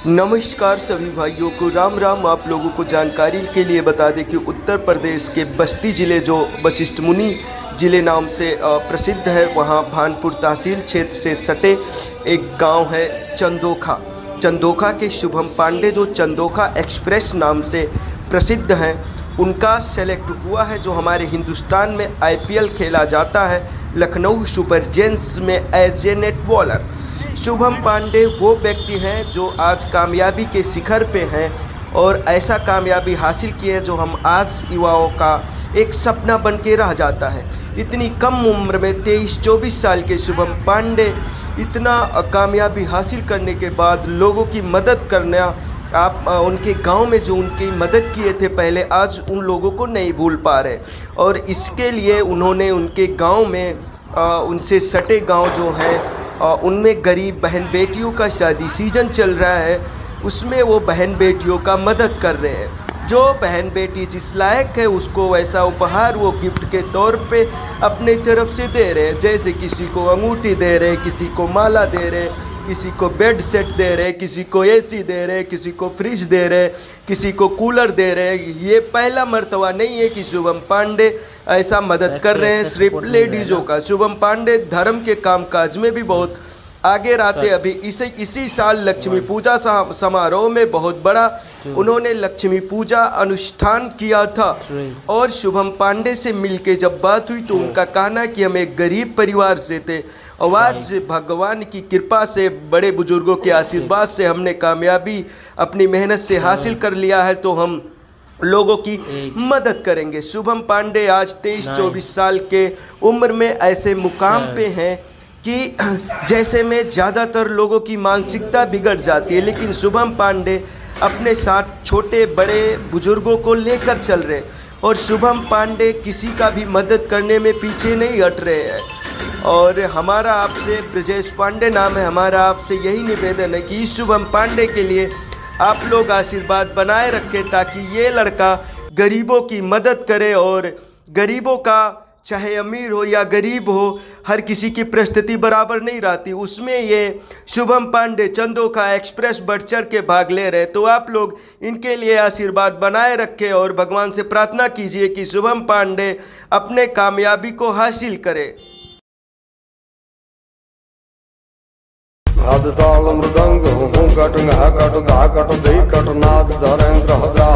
नमस्कार सभी भाइयों को राम राम। आप लोगों को जानकारी के लिए बता दें कि उत्तर प्रदेश के बस्ती ज़िले जो वशिष्ठ मुनि ज़िले नाम से प्रसिद्ध है, वहाँ भानपुर तहसील क्षेत्र से सटे एक गांव है चंदोखा। चंदोखा के शुभम पांडे जो चंदोखा एक्सप्रेस नाम से प्रसिद्ध हैं, उनका सेलेक्ट हुआ है जो हमारे हिंदुस्तान में आईपीएल खेला जाता है लखनऊ सुपर जायंट्स में as a net bowler. Shubham Pandey वो व्यक्ति हैं जो आज कामयाबी के शिखर पे हैं और ऐसा कामयाबी हासिल की है जो हम आज युवाओं का एक सपना बन के रह जाता है। इतनी कम उम्र में 23-24 साल के शुभम पांडे इतना कामयाबी हासिल करने के बाद लोगों की मदद करना, आप उनके गांव में जो उनकी मदद किए थे पहले, आज उन लोगों को नहीं भूल पा रहे। और इसके लिए उन्होंने उनके गांव में उनसे सटे गांव जो हैं उनमें गरीब बहन बेटियों का शादी सीजन चल रहा है, उसमें वो बहन बेटियों का मदद कर रहे हैं। जो बहन बेटी जिस लायक है उसको वैसा उपहार वो गिफ्ट के तौर पे अपने तरफ से दे रहे हैं। जैसे किसी को अंगूठी दे रहे हैं, किसी को माला दे रहे हैं, किसी को बेड सेट दे रहे हैं, किसी को एसी दे रहे हैं, किसी को फ्रिज दे रहे हैं, किसी को कूलर दे रहे हैं। ये पहला मर्तबा नहीं है कि शुभम पांडे ऐसा मदद कर रहे हैं सिर्फ लेडीज़ों का। शुभम पांडे धर्म के कामकाज में भी बहुत आगे रहते। अभी इसी साल लक्ष्मी पूजा समारोह में बहुत बड़ा उन्होंने लक्ष्मी पूजा अनुष्ठान किया था। और शुभम पांडे से मिलके जब बात हुई तो उनका कहना कि हम एक गरीब परिवार से थे और आज भगवान की कृपा से, बड़े बुजुर्गों के आशीर्वाद से हमने कामयाबी अपनी मेहनत से हासिल कर लिया है, तो हम लोगों की मदद करेंगे। शुभम पांडे आज 23-24 साल के उम्र में ऐसे मुकाम पे हैं कि जैसे में ज़्यादातर लोगों की मानसिकता बिगड़ जाती है, लेकिन शुभम पांडे अपने साथ छोटे बड़े बुजुर्गों को लेकर चल रहे और शुभम पांडे किसी का भी मदद करने में पीछे नहीं हट रहे हैं। और हमारा आपसे, ब्रजेश पांडे नाम है हमारा, आपसे यही निवेदन है कि इस शुभम पांडे के लिए आप लोग आशीर्वाद बनाए रखें ताकि ये लड़का गरीबों की मदद करे। और गरीबों का, चाहे अमीर हो या गरीब हो, हर किसी की परिस्थिति बराबर नहीं रहती, उसमें ये शुभम पांडे चंदोखा एक्सप्रेस बढ़ चढ़ के भाग ले रहे। तो आप लोग इनके लिए आशीर्वाद बनाए रखें और भगवान से प्रार्थना कीजिए कि शुभम पांडे अपने कामयाबी को हासिल करे। नाद ताल मृदंग हूँ कट धा कट धा कट दही कट नाद धरेंद्र हद्रा।